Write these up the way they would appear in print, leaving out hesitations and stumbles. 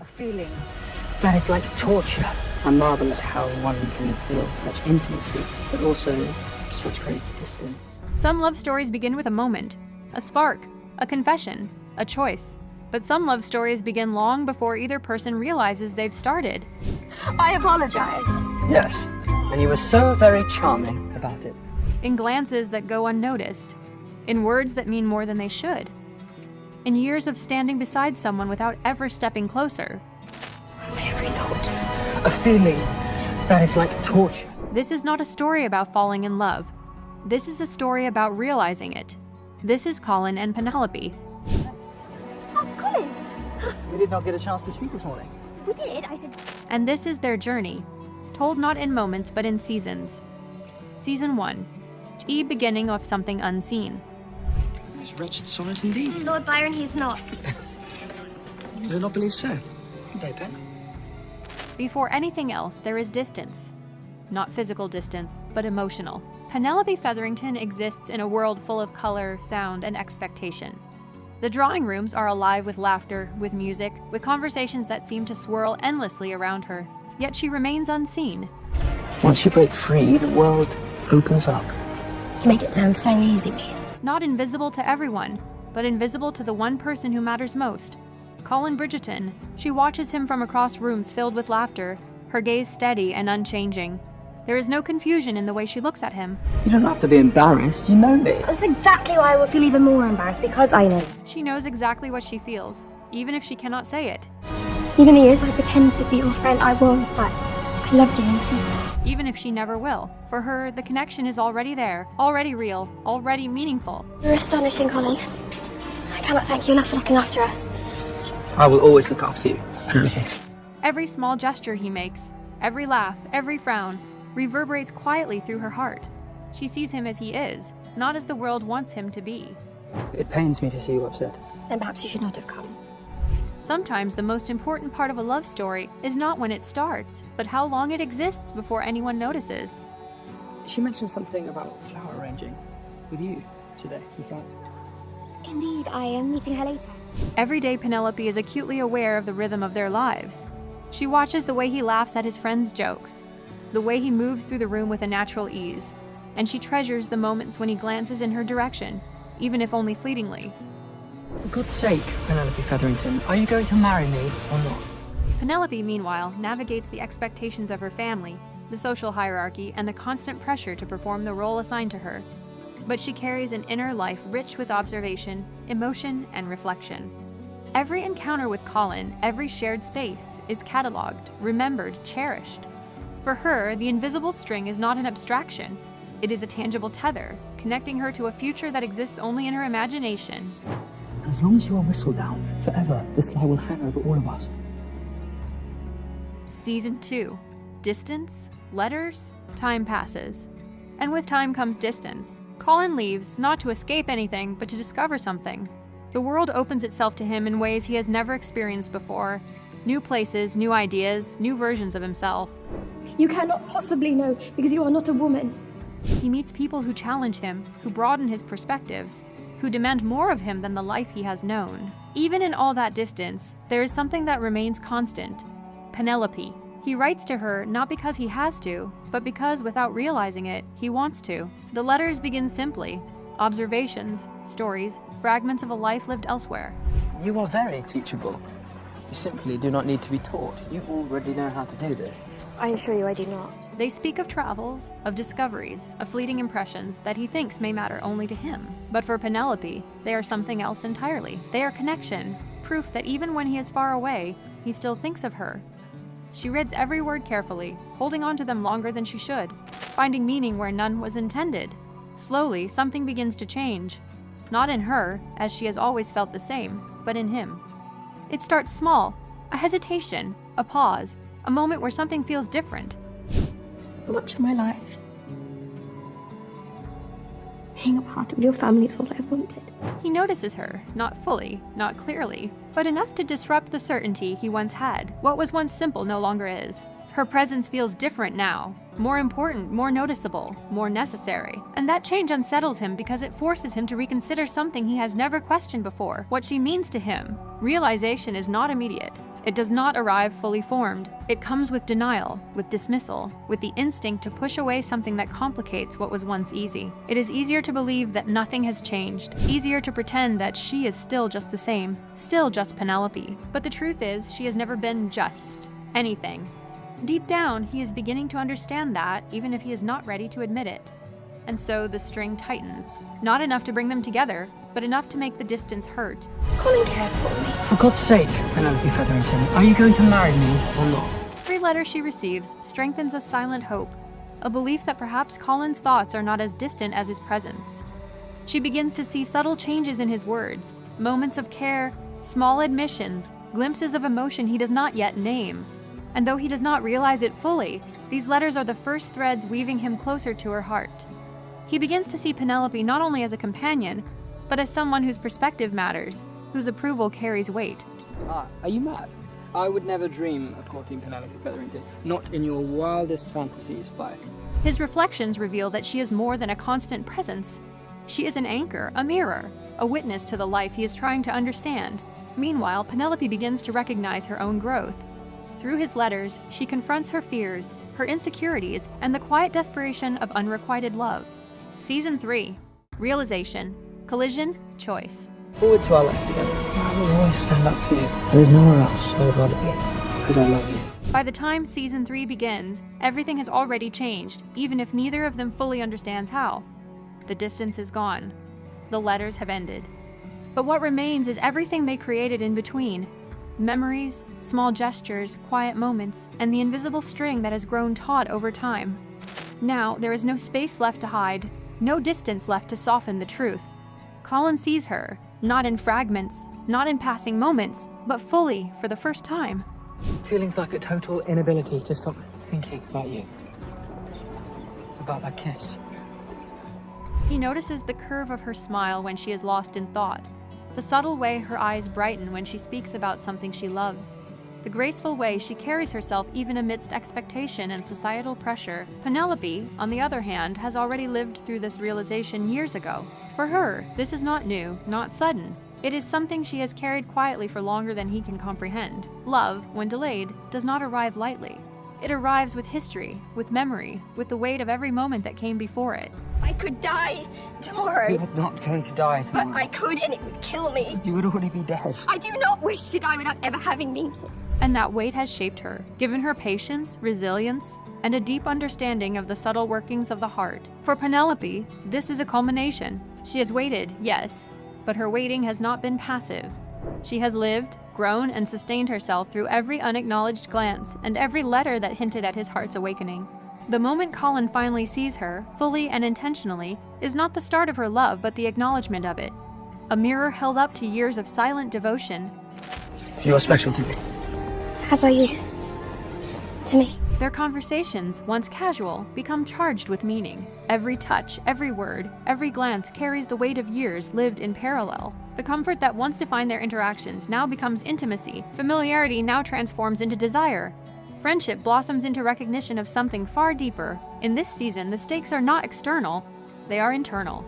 feeling that is like torture. I marvel at how one can feel such intimacy, but also such great distance. Some love stories begin with a moment, a spark, a confession, a choice. But some love stories begin long before either person realizes they've started. I apologize. Yes, and you were so very charming about it. In glances that go unnoticed. In words that mean more than they should. In years of standing beside someone without ever stepping closer. My every thought. A feeling that is like torture. This is not a story about falling in love. This is a story about realizing it. This is Colin and Penelope. Oh, Colin! We did not get a chance to speak this morning. We did, I said. And this is their journey, told not in moments but in seasons. Season 1, the beginning of something unseen. Most wretched sonnet indeed. Lord Byron, he's not. I do not believe so. Good day, Pen. Before anything else, there is distance. Not physical distance, but emotional. Penelope Featherington exists in a world full of color, sound, and expectation. The drawing rooms are alive with laughter, with music, with conversations that seem to swirl endlessly around her. Yet she remains unseen. Once you break free, the world opens up. You make it sound so easy. Not invisible to everyone, but invisible to the one person who matters most. Colin Bridgerton. She watches him from across rooms filled with laughter, her gaze steady and unchanging. There is no confusion in the way she looks at him. You don't have to be embarrassed, you know me. That's exactly why I will feel even more embarrassed, because I know. She knows exactly what she feels, even if she cannot say it. Even the years I pretended to be your friend, I was, but I loved you in secret. Even if she never will. For her, the connection is already there, already real, already meaningful. You're astonishing, Colin. I cannot thank you enough for looking after us. I will always look after you. Every small gesture he makes, every laugh, every frown, reverberates quietly through her heart. She sees him as he is, not as the world wants him to be. It pains me to see you upset. Then perhaps you should not have come. Sometimes the most important part of a love story is not when it starts, but how long it exists before anyone notices. She mentioned something about flower arranging with you today, in fact. Indeed, I am meeting her later. Every day Penelope is acutely aware of the rhythm of their lives. She watches the way he laughs at his friends' jokes, the way he moves through the room with a natural ease, and she treasures the moments when he glances in her direction, even if only fleetingly. For God's sake, Penelope Featherington, are you going to marry me or not? Penelope, meanwhile, navigates the expectations of her family, the social hierarchy, and the constant pressure to perform the role assigned to her. But she carries an inner life rich with observation, emotion, and reflection. Every encounter with Colin, every shared space, is cataloged, remembered, cherished. For her, the invisible string is not an abstraction. It is a tangible tether, connecting her to a future that exists only in her imagination. As long as you are Whistledown, forever, this lie will hang over all of us. Season 2. Distance, letters, time passes. And with time comes distance. Colin leaves, not to escape anything, but to discover something. The world opens itself to him in ways he has never experienced before. New places, new ideas, new versions of himself. You cannot possibly know, because you are not a woman. He meets people who challenge him, who broaden his perspectives, who demand more of him than the life he has known. Even in all that distance, there is something that remains constant. Penelope. He writes to her not because he has to, but because, without realizing it, he wants to. The letters begin simply. Observations, stories, fragments of a life lived elsewhere. You are very teachable. You simply do not need to be taught. You already know how to do this. I assure you I do not. They speak of travels, of discoveries, of fleeting impressions that he thinks may matter only to him. But for Penelope, they are something else entirely. They are connection, proof that even when he is far away, he still thinks of her. She reads every word carefully, holding on to them longer than she should, finding meaning where none was intended. Slowly, something begins to change. Not in her, as she has always felt the same, but in him. It starts small, a hesitation, a pause, a moment where something feels different. Much of my life, being a part of your family is all I've wanted. He notices her, not fully, not clearly, but enough to disrupt the certainty he once had. What was once simple no longer is. Her presence feels different now, more important, more noticeable, more necessary. And that change unsettles him because it forces him to reconsider something he has never questioned before, what she means to him. Realization is not immediate. It does not arrive fully formed. It comes with denial, with dismissal, with the instinct to push away something that complicates what was once easy. It is easier to believe that nothing has changed, easier to pretend that she is still just the same, still just Penelope. But the truth is, she has never been just anything. Deep down, he is beginning to understand that, even if he is not ready to admit it. And so the string tightens. Not enough to bring them together, but enough to make the distance hurt. Colin cares for me. For God's sake, Penelope Featherington, are you going to marry me or not? Every letter she receives strengthens a silent hope, a belief that perhaps Colin's thoughts are not as distant as his presence. She begins to see subtle changes in his words, moments of care, small admissions, glimpses of emotion he does not yet name. And though he does not realize it fully, these letters are the first threads weaving him closer to her heart. He begins to see Penelope not only as a companion, but as someone whose perspective matters, whose approval carries weight. Are you mad? I would never dream of courting Penelope Featherington, not in your wildest fantasies, Fly. His reflections reveal that she is more than a constant presence. She is an anchor, a mirror, a witness to the life he is trying to understand. Meanwhile, Penelope begins to recognize her own growth. Through his letters, she confronts her fears, her insecurities, and the quiet desperation of unrequited love. Season 3. Realization. Collision. Choice. Forward to our life together. I will always stand up for you. There's nowhere else I would rather be, because I love you. By the time Season 3 begins, everything has already changed, even if neither of them fully understands how. The distance is gone. The letters have ended. But what remains is everything they created in between. Memories, small gestures, quiet moments, and the invisible string that has grown taut over time. Now, there is no space left to hide, no distance left to soften the truth. Colin sees her, not in fragments, not in passing moments, but fully for the first time. Feelings like a total inability to stop thinking about you. About that kiss. He notices the curve of her smile when she is lost in thought, the subtle way her eyes brighten when she speaks about something she loves, the graceful way she carries herself even amidst expectation and societal pressure. Penelope, on the other hand, has already lived through this realization years ago. For her, this is not new, not sudden. It is something she has carried quietly for longer than he can comprehend. Love, when delayed, does not arrive lightly. It arrives with history, with memory, with the weight of every moment that came before it. I could die tomorrow. You are not going to die tomorrow. But I could, and it would kill me. You would already be dead. I do not wish to die without ever having been here. And that weight has shaped her, given her patience, resilience, and a deep understanding of the subtle workings of the heart. For Penelope, this is a culmination. She has waited, yes, but her waiting has not been passive. She has lived, grown, and sustained herself through every unacknowledged glance and every letter that hinted at his heart's awakening. The moment Colin finally sees her, fully and intentionally, is not the start of her love, but the acknowledgement of it. A mirror held up to years of silent devotion. You are special to me. As are you. To me. Their conversations, once casual, become charged with meaning. Every touch, every word, every glance carries the weight of years lived in parallel. The comfort that once defined their interactions now becomes intimacy. Familiarity now transforms into desire. Friendship blossoms into recognition of something far deeper. In this season, the stakes are not external, they are internal.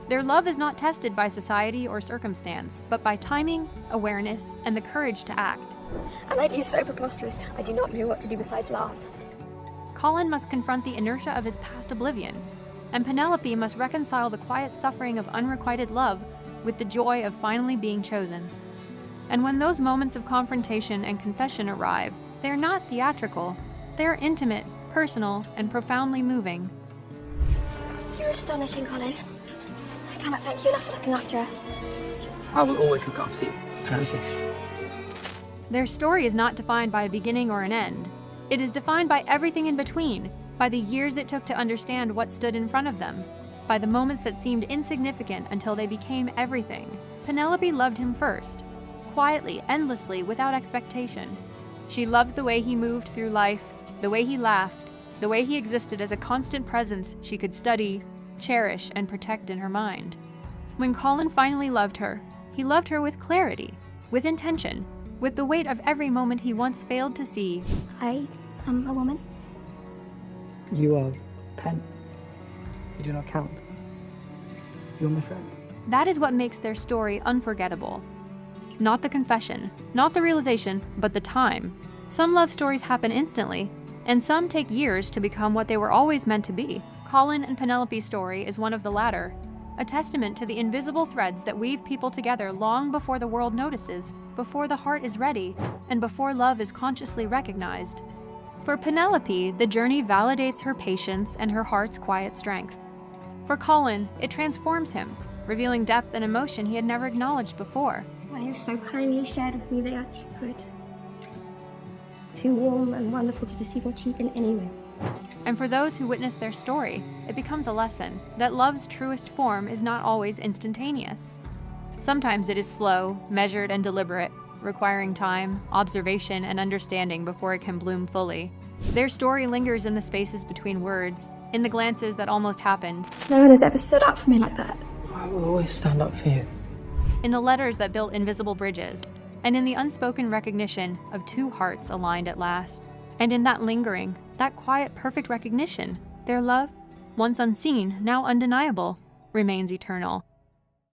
Their love is not tested by society or circumstance, but by timing, awareness, and the courage to act. An idea so preposterous, I do not know what to do besides laugh. Colin must confront the inertia of his past oblivion, and Penelope must reconcile the quiet suffering of unrequited love with the joy of finally being chosen. And when those moments of confrontation and confession arrive, they are not theatrical. They are intimate, personal, and profoundly moving. You're astonishing, Colin. I cannot thank you enough for looking after us. I will always look after you, Penelope. Their story is not defined by a beginning or an end. It is defined by everything in between, by the years it took to understand what stood in front of them, by the moments that seemed insignificant until they became everything. Penelope loved him first, quietly, endlessly, without expectation. She loved the way he moved through life, the way he laughed, the way he existed as a constant presence she could study, cherish, and protect in her mind. When Colin finally loved her, he loved her with clarity, with intention, with the weight of every moment he once failed to see. I am a woman. You are Pen. You do not count. You're my friend. That is what makes their story unforgettable. Not the confession, not the realization, but the time. Some love stories happen instantly, and some take years to become what they were always meant to be. Colin and Penelope's story is one of the latter, a testament to the invisible threads that weave people together long before the world notices, before the heart is ready, and before love is consciously recognized. For Penelope, the journey validates her patience and her heart's quiet strength. For Colin, it transforms him, revealing depth and emotion he had never acknowledged before. What you have so kindly shared with me, they are too good. Too warm and wonderful to deceive or cheat in any way. And for those who witness their story, it becomes a lesson that love's truest form is not always instantaneous. Sometimes it is slow, measured, and deliberate, requiring time, observation, and understanding before it can bloom fully. Their story lingers in the spaces between words, in the glances that almost happened, No one has ever stood up for me like that. I will always stand up for you. in the letters that built invisible bridges, and in the unspoken recognition of two hearts aligned at last. And in that lingering, that quiet, perfect recognition, their love, once unseen, now undeniable, remains eternal.